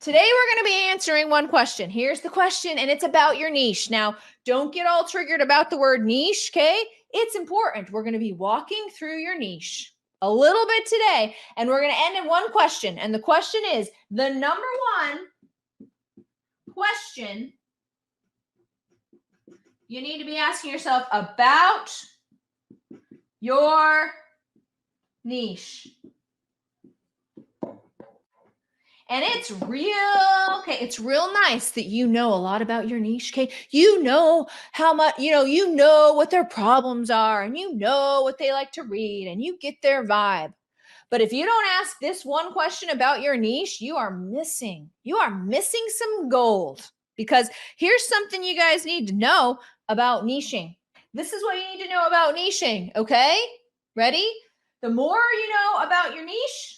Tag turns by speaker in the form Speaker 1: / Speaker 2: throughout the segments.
Speaker 1: Today, we're going to be answering one question. Here's the question, and it's about your niche. Now, don't get all triggered about the word niche, okay? It's important. We're going to be walking through your niche a little bit today, and we're going to end in one question. And the question is, the number one question you need to be asking yourself about your niche. And it's real nice that you know a lot about your niche, okay? You know how much, you know what their problems are, and you know what they like to read, and you get their vibe. But if you don't ask this one question about your niche, you are missing some gold. Because here's something you guys need to know about niching. This is what you need to know about niching, okay? Ready? The more you know about your niche,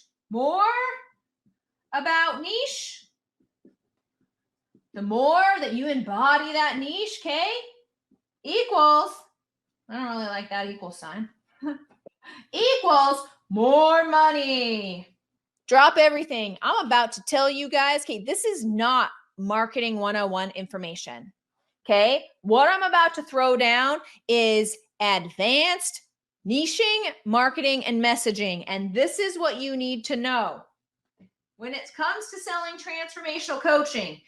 Speaker 1: the more that you embody that niche, okay, equals, I don't really like that equal sign, equals more money. Drop everything. I'm about to tell you guys, okay, this is not marketing 101 information, okay? What I'm about to throw down is advanced niching, marketing, and messaging, and this is what you need to know. When it comes to selling transformational coaching,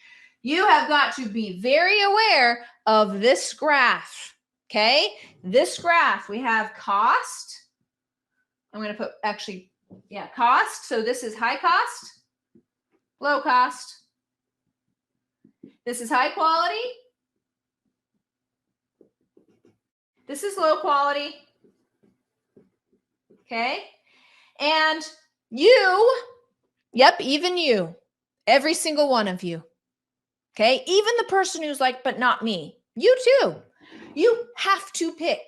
Speaker 1: you have got to be very aware of this graph, okay? This graph, we have cost. I'm going to put cost. So this is high cost, low cost. This is high quality. This is low quality. Okay? And even you, every single one of you. Okay? Even the person who's like, but not me. You too. You have to pick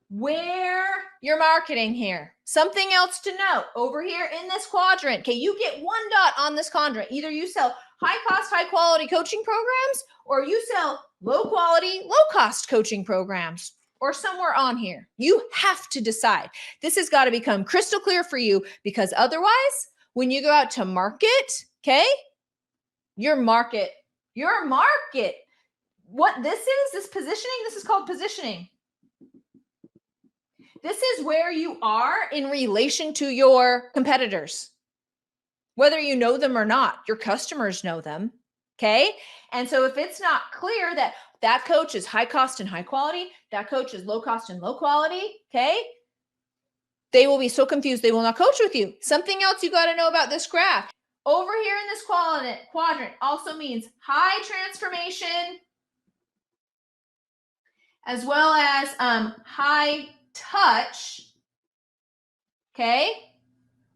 Speaker 1: where you're marketing here. Something else to note over here in this quadrant. Okay, you get one dot on this quadrant. Either you sell high cost, high quality coaching programs, or you sell low quality, low cost coaching programs, or somewhere on here. You have to decide. This has got to become crystal clear for you, because otherwise, when you go out to market, okay, your market, what this positioning, this is called positioning. This is where you are in relation to your competitors. Whether you know them or not, your customers know them, okay? And so if it's not clear that that coach is high cost and high quality, that coach is low cost and low quality, okay? They will be so confused, they will not coach with you. Something else you got to know about this graph. Over here in this quadrant also means high transformation, as well as high touch, okay?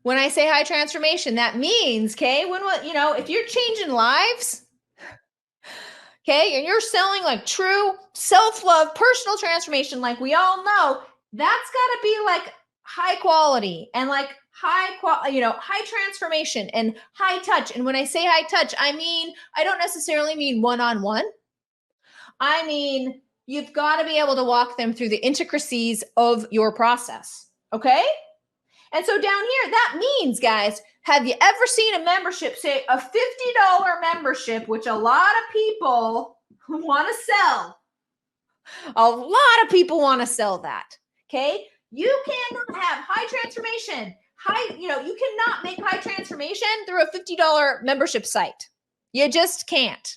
Speaker 1: When I say high transformation, that means, okay, if you're changing lives, okay, and you're selling like true self-love, personal transformation, like we all know, that's got to be like high quality and like high transformation and high touch. And when I say high touch, I don't necessarily mean one-on-one. I mean, you've got to be able to walk them through the intricacies of your process, okay? And so down here, that means, guys, have you ever seen a membership, say a $50 membership, which a lot of people want to sell? A lot of people want to sell that, okay? You cannot have high transformation. You cannot make high transformation through a $50 membership site. You just can't.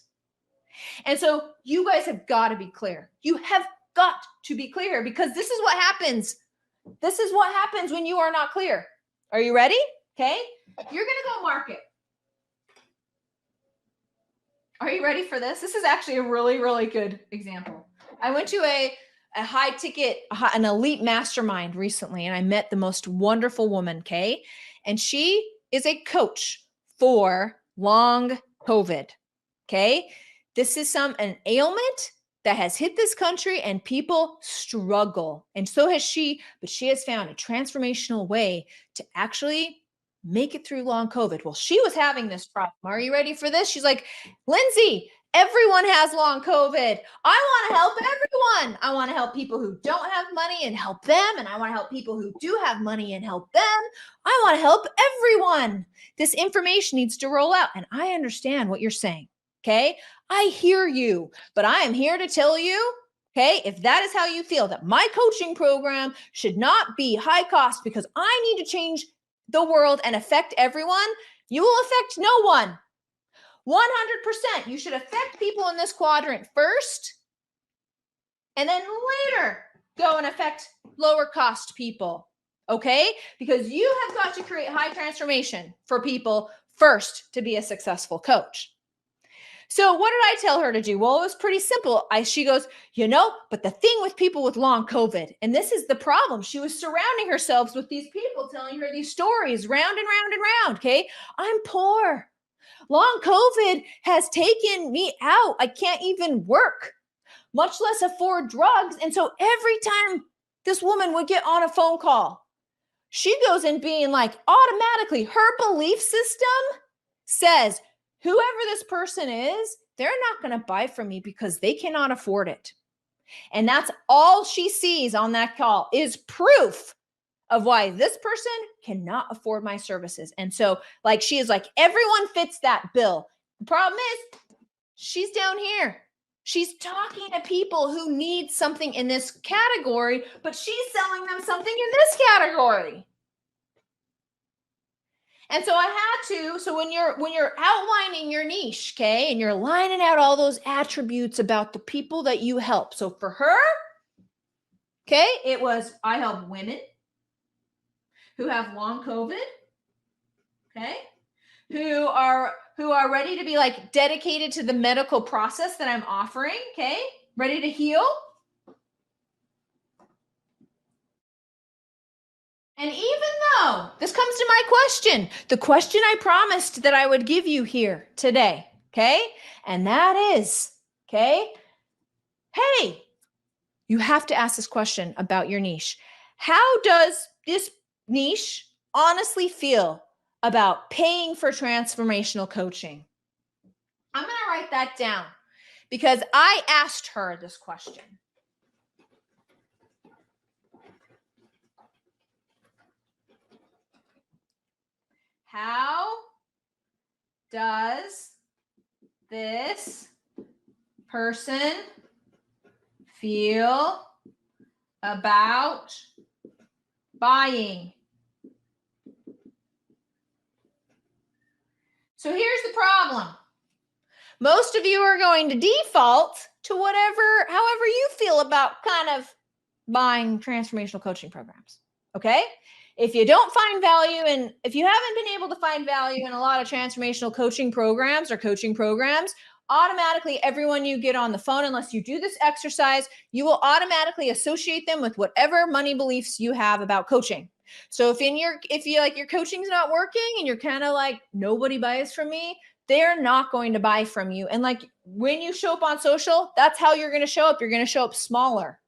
Speaker 1: And so you guys have got to be clear. You have got to be clear, because this is what happens. This is what happens when you are not clear. Are you ready? Okay. You're going to go market. Are you ready for this? This is actually a really, really good example. I went to a high ticket, an elite mastermind recently, and I met the most wonderful woman, okay? And she is a coach for long COVID, okay? This is an ailment that has hit this country, and people struggle. And so has she, but she has found a transformational way to actually make it through long COVID. Well, she was having this problem. Are you ready for this? She's like, Lindsey, Everyone has long COVID. I want to help everyone. I want to help people who don't have money and help them. And I want to help people who do have money and help them. I want to help everyone. This information needs to roll out. And I understand what you're saying. Okay. I hear you, but I am here to tell you, okay, if that is how you feel, that my coaching program should not be high cost because I need to change the world and affect everyone, you will affect no one. 100%. You should affect people in this quadrant first, and then later go and affect lower cost people. Okay? Because you have got to create high transformation for people first to be a successful coach. So what did I tell her to do? Well, it was pretty simple. She goes, but the thing with people with long COVID, and this is the problem. She was surrounding herself with these people telling her these stories round and round and round. Okay. I'm poor. Long COVID has taken me out. I can't even work, much less afford drugs. And so every time this woman would get on a phone call, she goes in being like, automatically, her belief system says, whoever this person is, they're not going to buy from me because they cannot afford it. And that's all she sees on that call is proof of why this person cannot afford my services. And so she is like, everyone fits that bill. The problem is she's down here. She's talking to people who need something in this category, but she's selling them something in this category. And so I had to, so when you're outlining your niche, okay, and you're lining out all those attributes about the people that you help. So for her, okay, it was, I help women who have long COVID, okay, who are ready to be dedicated to the medical process that I'm offering, okay, ready to heal. And even though this comes to my question, the question I promised that I would give you here today, okay, and that is, okay, hey, you have to ask this question about your niche. How does this niche honestly feel about paying for transformational coaching? I'm going to write that down because I asked her this question. How does this person feel about buying? So here's the problem. Most of you are going to default to however you feel about kind of buying transformational coaching programs. Okay? If you don't find value if you haven't been able to find value in a lot of transformational coaching programs, automatically everyone you get on the phone, unless you do this exercise, you will automatically associate them with whatever money beliefs you have about coaching. So if you your coaching's not working and you're kind of like, nobody buys from me, they're not going to buy from you. And when you show up on social, that's how you're going to show up. You're going to show up smaller.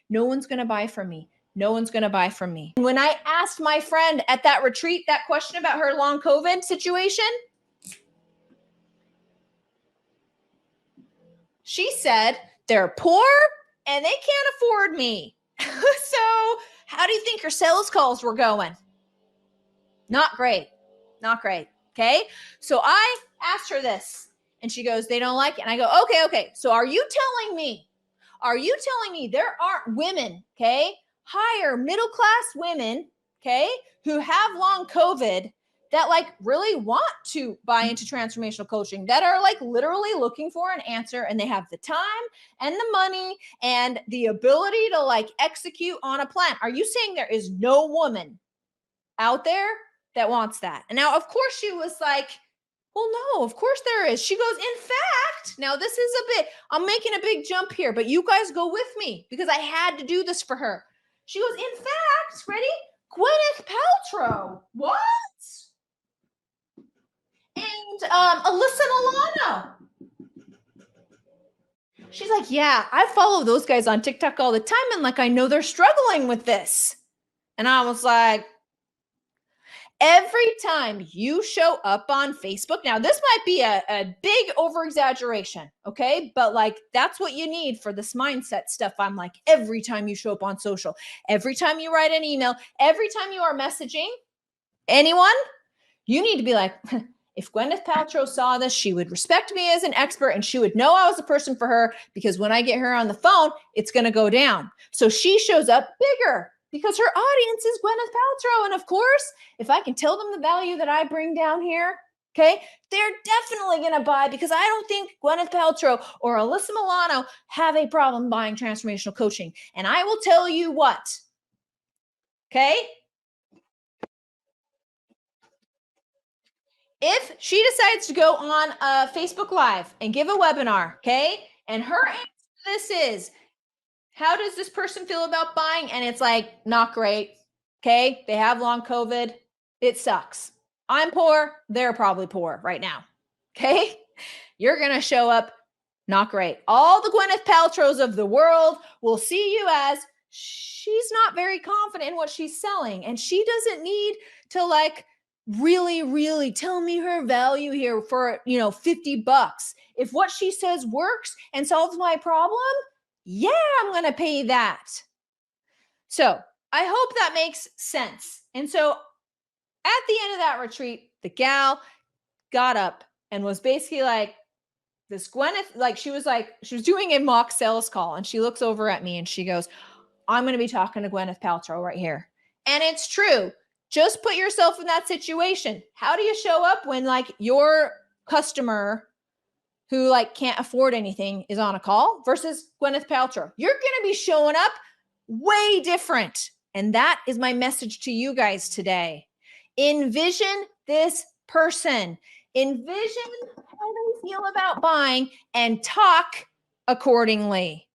Speaker 1: No one's going to buy from me. No one's going to buy from me. When I asked my friend at that retreat that question about her long COVID situation, she said, they're poor and they can't afford me. So how do you think her sales calls were going? Not great. Not great. Okay. So I asked her this and she goes, they don't like it. And I go, okay. So are you telling me there aren't women, okay, higher middle-class women, okay, who have long COVID that really want to buy into transformational coaching, that are literally looking for an answer, and they have the time and the money and the ability to execute on a plan? Are you saying there is no woman out there that wants that? And now, of course, she was like, well, no, of course there is. She goes, in fact, now this is I'm making a big jump here, but you guys go with me because I had to do this for her. She goes, in fact, ready? Gwyneth Paltrow. What? And Alyssa Milano. She's like, yeah, I follow those guys on TikTok all the time. And I know they're struggling with this. And I was like, Every time you show up on Facebook, now this might be a big over exaggeration, okay? But like, that's what you need for this mindset stuff. I'm like, every time you show up on social, every time you write an email, every time you are messaging anyone, you need to be like, if Gwyneth Paltrow saw this, she would respect me as an expert and she would know I was the person for her, because when I get her on the phone, it's going to go down. So she shows up bigger because her audience is Gwyneth Paltrow. And of course, if I can tell them the value that I bring down here, okay, they're definitely going to buy, because I don't think Gwyneth Paltrow or Alyssa Milano have a problem buying transformational coaching. And I will tell you what, okay? If she decides to go on a Facebook Live and give a webinar, okay, and her answer to this is, how does this person feel about buying? And it's like, not great. Okay. They have long COVID. It sucks. I'm poor. They're probably poor right now. Okay. You're going to show up, not great. All the Gwyneth Paltrows of the world will see you as, she's not very confident in what she's selling. And she doesn't need to like really tell me her value here for, $50. If what she says works and solves my problem, yeah, I'm going to pay that. So I hope that makes sense. And so at the end of that retreat, the gal got up and was basically like, this Gwyneth, like she was doing a mock sales call, and she looks over at me and she goes, I'm going to be talking to Gwyneth Paltrow right here. And it's true. Just put yourself in that situation. How do you show up when like your customer who like can't afford anything is on a call versus Gwyneth Paltrow? You're going to be showing up way different. And that is my message to you guys today. Envision this person. Envision how they feel about buying and talk accordingly.